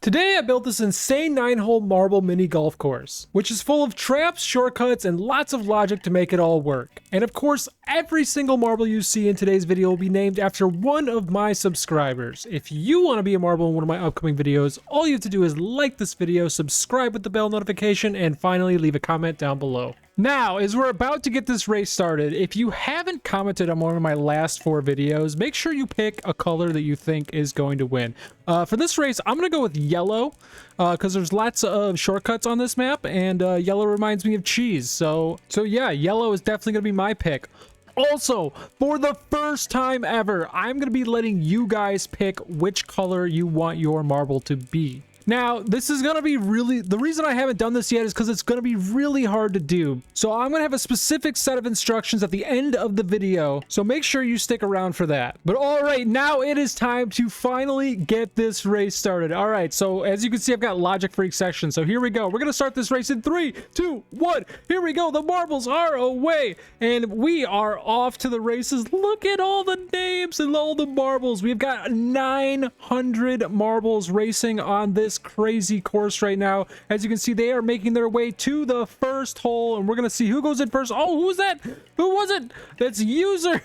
Today I built this insane 9-hole marble mini golf course, which is full of traps, shortcuts, and lots of logic to make it all work. And of course, every single marble you see in today's video will be named after one of my subscribers. If you want to be a marble in one of my upcoming videos, all you have to do is like this video, subscribe with the bell notification, and finally leave a comment down below. Now, as we're about to get this race started, if you haven't commented on one of my last 4 videos, make sure you pick a color that you think is going to win. For this race, I'm going to go with yellow, because there's lots of shortcuts on this map, and yellow reminds me of cheese. So yeah, yellow is definitely going to be my pick. Also, for the first time ever, I'm going to be letting you guys pick which color you want your marble to be. Now, this is going to be the reason I haven't done this yet is because it's going to be really hard to do. So I'm going to have a specific set of instructions at the end of the video. So make sure you stick around for that. But all right, now it is time to finally get this race started. All right, so as you can see, I've got logic for each section. So here we go. We're going to start this race in 3, 2, 1. Here we go. The marbles are away and we are off to the races. Look at all the names and all the marbles. We've got 900 marbles racing on this crazy course right now. As you can see, they are making their way to the first hole, and we're gonna see who goes in first. Oh, who was that? Who was it? That's User.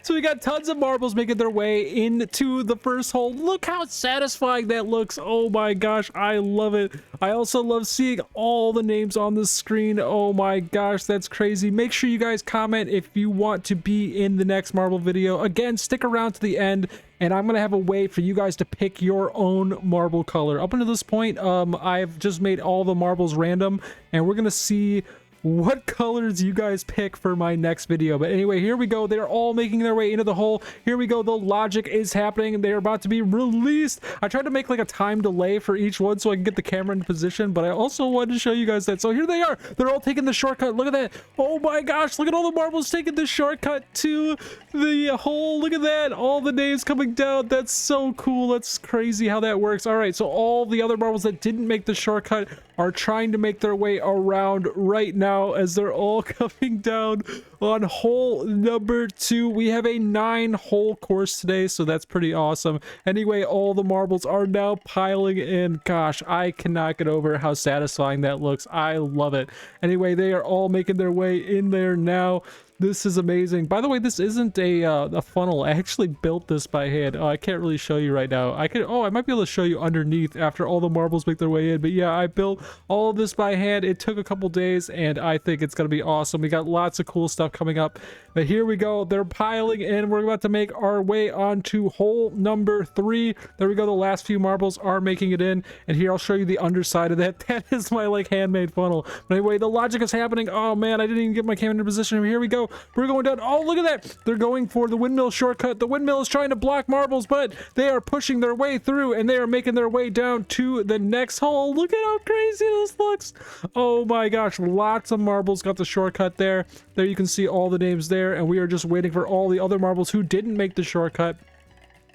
So we got tons of marbles making their way into the first hole. Look how satisfying that looks. Oh my gosh, I love it. I also love seeing all the names on the screen. Oh my gosh, that's crazy. Make sure you guys comment if you want to be in the next marble video. Again, stick around to the end, and I'm gonna have a way for you guys to pick your own marble color. Up until this point, I've just made all the marbles random, and we're gonna see what colors you guys pick for my next video. But anyway, here we go. They're all making their way into the hole. Here we go. The logic is happening. They're about to be released. I tried to make like a time delay for each one so I can get the camera in position, but I also wanted to show you guys that. So here they are. They're all taking the shortcut. Look at that. Oh my gosh, look at all the marbles taking the shortcut to the hole. Look at that. All the names coming down. That's so cool. That's crazy how that works. All right, so all the other marbles that didn't make the shortcut are trying to make their way around right now as they're all coming down on hole number 2. We have a 9-hole course today, so that's pretty awesome. Anyway, all the marbles are now piling in. Gosh, I cannot get over how satisfying that looks. I love it. Anyway, they are all making their way in there now. This is amazing. By the way, this isn't a funnel. I actually built this by hand. Oh, I can't really show you right now. I might be able to show you underneath after all the marbles make their way in. But yeah, I built all of this by hand. It took a couple days, and I think it's gonna be awesome. We got lots of cool stuff coming up. But here we go. They're piling in. We're about to make our way onto hole number 3. There we go. The last few marbles are making it in. And here I'll show you the underside of that. That is my like handmade funnel. But anyway, the logic is happening. Oh man, I didn't even get my camera in position. Here we go. We're going down. Oh, look at that. They're going for the windmill shortcut. The windmill is trying to block marbles, but they are pushing their way through, and they are making their way down to the next hole. Look at how crazy this looks. Oh my gosh. Lots of marbles got the shortcut there. There you can see all the names there, and we are just waiting for all the other marbles who didn't make the shortcut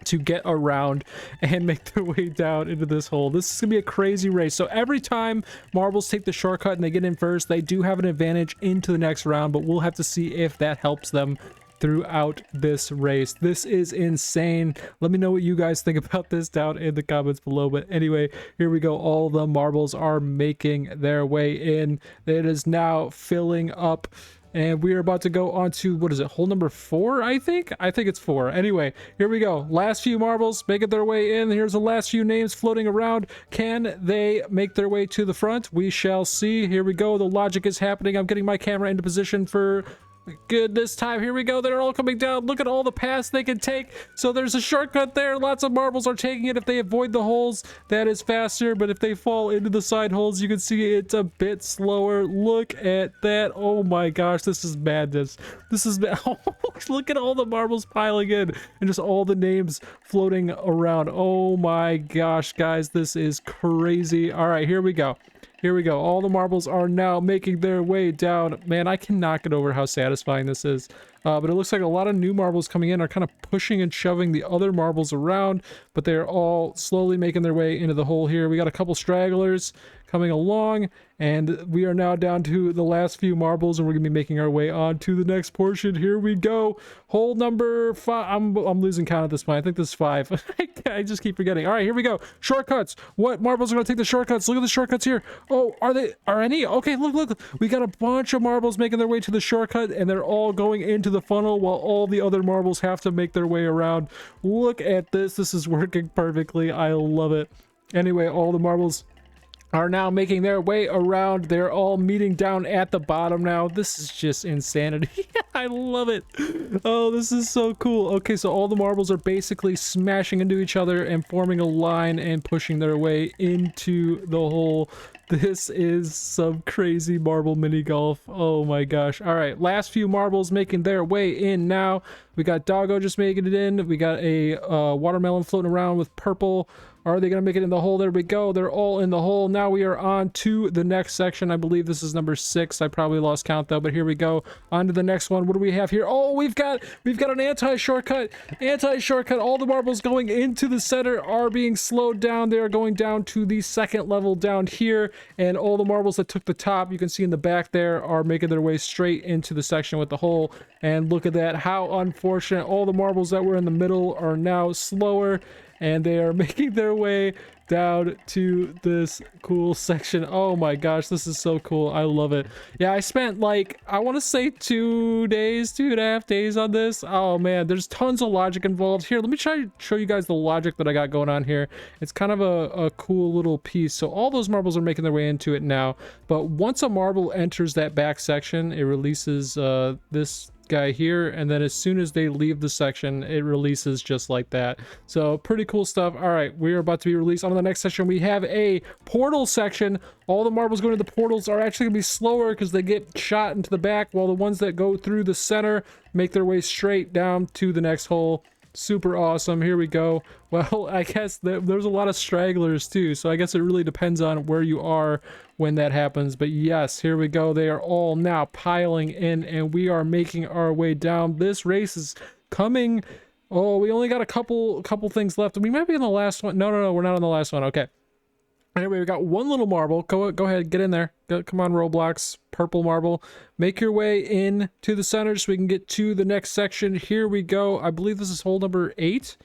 to get around and make their way down into this hole. This is gonna be a crazy race. So every time marbles take the shortcut and they get in first, they do have an advantage into the next round, but we'll have to see if that helps them throughout this race. This is insane. Let me know what you guys think about this down in the comments below. But anyway, here we go. All the marbles are making their way in. It is now filling up, and we are about to go on to, what is it, hole number 4, I think? I think it's 4. Anyway, here we go. Last few marbles making their way in. Here's the last few names floating around. Can they make their way to the front? We shall see. Here we go. The logic is happening. I'm getting my camera into position for good this time. Here we go. They're all coming down. Look at all the paths they can take. So there's a shortcut there. Lots of marbles are taking it. If they avoid the holes, that is faster, but if they fall into the side holes, you can see it's a bit slower. Look at that. Oh my gosh, this is madness. This is look at all the marbles piling in and just all the names floating around. Oh my gosh, guys, this is crazy. All right, here we go. Here we go. All the marbles are now making their way down. Man, I cannot get over how satisfying this is. But it looks like a lot of new marbles coming in are kind of pushing and shoving the other marbles around, but they're all slowly making their way into the hole here. We got a couple stragglers coming along, and we are now down to the last few marbles, and we're gonna be making our way on to the next portion. Here we go. Hole number 5. I'm losing count at this point. I think this is 5. I just keep forgetting. All right, here we go. Shortcuts. What marbles are gonna take the shortcuts? Look at the shortcuts here. Oh, are any? Okay, look. We got a bunch of marbles making their way to the shortcut, and they're all going into the funnel while all the other marbles have to make their way around. Look at this. This is working perfectly. I love it. Anyway, all the marbles are now making their way around. They're all meeting down at the bottom now. This is just insanity. I love it. Oh, this is so cool. Okay, so all the marbles are basically smashing into each other and forming a line and pushing their way into the hole. This is some crazy marble mini golf. Oh my gosh. All right, last few marbles making their way in now. We got Doggo just making it in. We got a watermelon floating around with purple. Are they going to make it in the hole? There we go. They're all in the hole. Now we are on to the next section. I believe this is number 6. I probably lost count though, but here we go. On to the next one. What do we have here? Oh, we've got an anti-shortcut. Anti-shortcut. All the marbles going into the center are being slowed down. They are going down to the second level down here, and all the marbles that took the top, you can see in the back there, are making their way straight into the section with the hole. And look at that. How unfortunate. All the marbles that were in the middle are now slower, and they are making their way down to this cool section. Oh my gosh, this is so cool. I love it. Yeah, I spent like, I want to say 2.5 days on this. Oh man, there's tons of logic involved. Here, let me try to show you guys the logic that I got going on here. It's kind of a cool little piece. So all those marbles are making their way into it now, but once a marble enters that back section, it releases this guy here, and then as soon as they leave the section, it releases just like that. So pretty cool stuff. All right, we're about to be released. On to the next section, we have a portal section. All the marbles going to the portals are actually gonna be slower because they get shot into the back, while the ones that go through the center make their way straight down to the next hole. Super awesome. Here we go. Well, I guess there's a lot of stragglers too, so I guess it really depends on where you are when that happens. But yes, here we go. They are all now piling in, and we are making our way down. This race is coming. Oh, we only got a couple things left. We might be in the last one. No, we're not on the last one. Okay. Anyway, we got one little marble. Go ahead, get in there. Come on, Roblox. Purple marble. Make your way in to the center so we can get to the next section. Here we go. I believe this is hole number 8.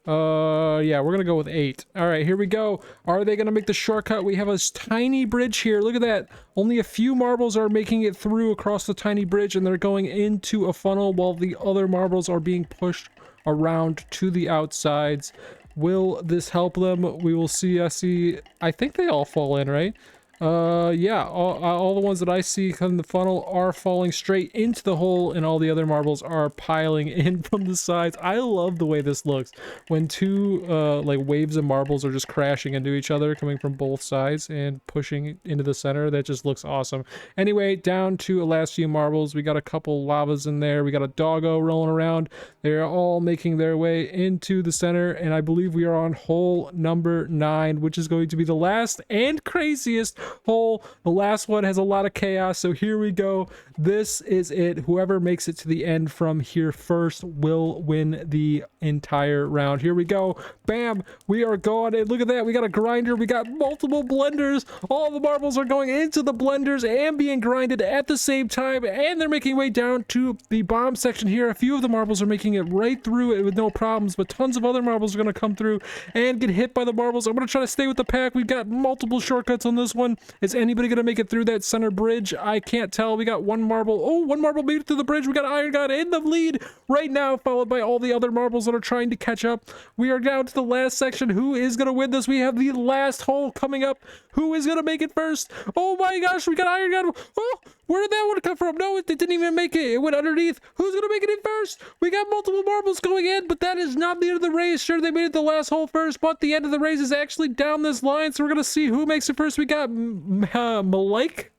Yeah, we're gonna go with 8. All right, here we go. Are they gonna make the shortcut? We have a tiny bridge here. Look at that. Only a few marbles are making it through across the tiny bridge, and they're going into a funnel while the other marbles are being pushed around to the outsides. Will this help them? We will see. I think they all fall in, right? Yeah, all the ones that I see come in the funnel are falling straight into the hole, and all the other marbles are piling in from the sides. I love the way this looks when two like waves of marbles are just crashing into each other, coming from both sides and pushing into the center. That just looks awesome. Anyway, down to the last few marbles. We got a couple lavas in there. We got a doggo rolling around. They're all making their way into the center, and I believe we are on hole number 9, which is going to be the last and craziest hole. The last one has a lot of chaos, so here we go. This is it. Whoever makes it to the end from here first will win the entire round. Here we go. Bam, we are gone. And look at that, we got a grinder, we got multiple blenders. All the marbles are going into the blenders and being grinded at the same time, and they're making way down to the bomb section here. A few of the marbles are making it right through it with no problems, but tons of other marbles are going to come through and get hit by the marbles. I'm going to try to stay with the pack. We've got multiple shortcuts on this one. Is anybody going to make it through that center bridge? I can't tell. We got one marble. Oh, one marble made it through the bridge. We got Iron God in the lead right now, followed by all the other marbles that are trying to catch up. We are down to the last section. Who is going to win this? We have the last hole coming up. Who is going to make it first? Oh my gosh, we got Iron God. Oh, where did that one come from? No, it didn't even make it. It went underneath. Who's going to make it in first? We got multiple marbles going in, but that is not the end of the race. Sure, they made it the last hole first, but the end of the race is actually down this line, so we're going to see who makes it first. We got Malik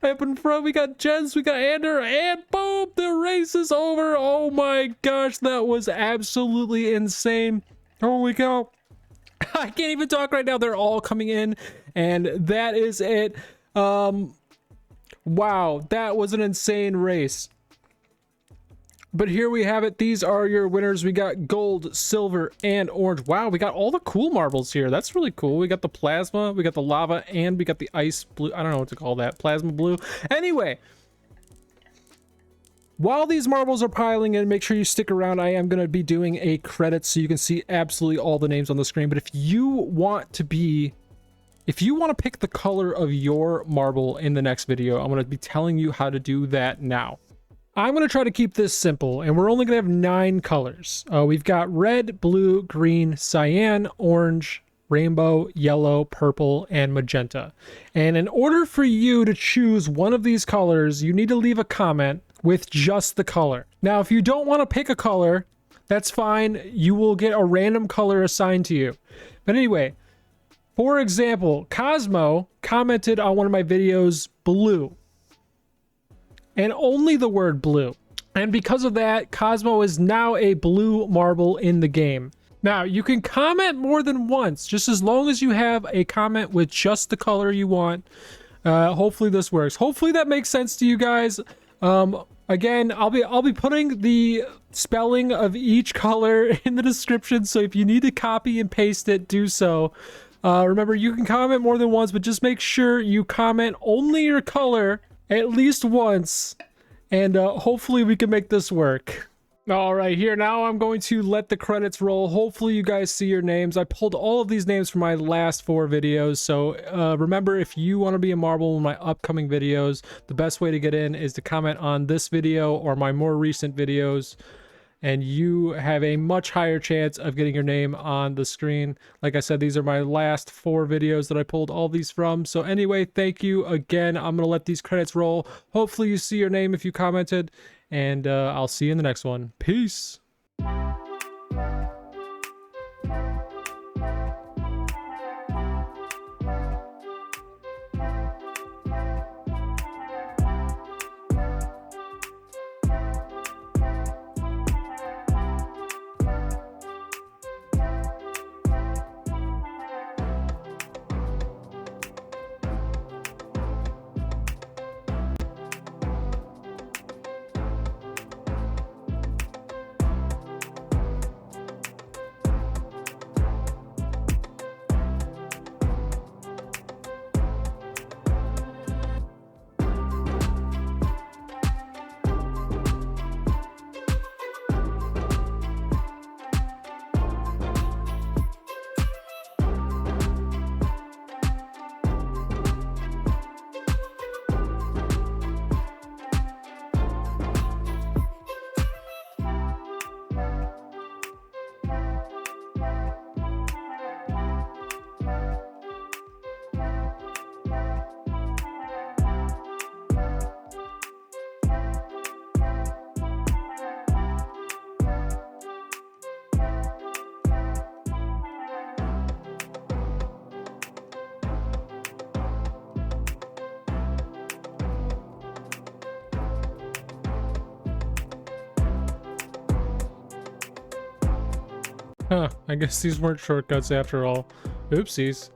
up in front. We got Jens, we got Ander, and boom, the race is over. Oh my gosh, that was absolutely insane. Holy cow. I can't even talk right now. They're all coming in, and that is it. Wow, that was an insane race. But here we have it. These are your winners. We got gold, silver, and orange. Wow, we got all the cool marbles here. That's really cool. We got the plasma, we got the lava, and we got the ice blue. I don't know what to call that. Plasma blue. Anyway, while these marbles are piling in, make sure you stick around. I am going to be doing a credit so you can see absolutely all the names on the screen. But if you want to pick the color of your marble in the next video, I'm going to be telling you how to do that now. I'm going to try to keep this simple, and we're only going to have 9 colors. We've got red, blue, green, cyan, orange, rainbow, yellow, purple, and magenta. And in order for you to choose one of these colors, you need to leave a comment with just the color. Now, if you don't want to pick a color, that's fine. You will get a random color assigned to you. But anyway, for example, Cosmo commented on one of my videos, blue. And only the word blue. And because of that, Cosmo is now a blue marble in the game. Now, you can comment more than once, just as long as you have a comment with just the color you want. Hopefully this works. Hopefully that makes sense to you guys. Again, I'll be putting the spelling of each color in the description, so if you need to copy and paste it, do so. Remember, you can comment more than once, but just make sure you comment only your color at least once, and hopefully we can make this work. All right, here now I'm going to let the credits roll. Hopefully you guys see your names. I pulled all of these names from my last 4 videos, so remember, if you want to be a marble in my upcoming videos, the best way to get in is to comment on this video or my more recent videos, and you have a much higher chance of getting your name on the screen. Like I said, these are my last 4 videos that I pulled all these from. So anyway, thank you again. I'm going to let these credits roll. Hopefully you see your name if you commented, and I'll see you in the next one. Peace. Huh, I guess these weren't shortcuts after all. Oopsies.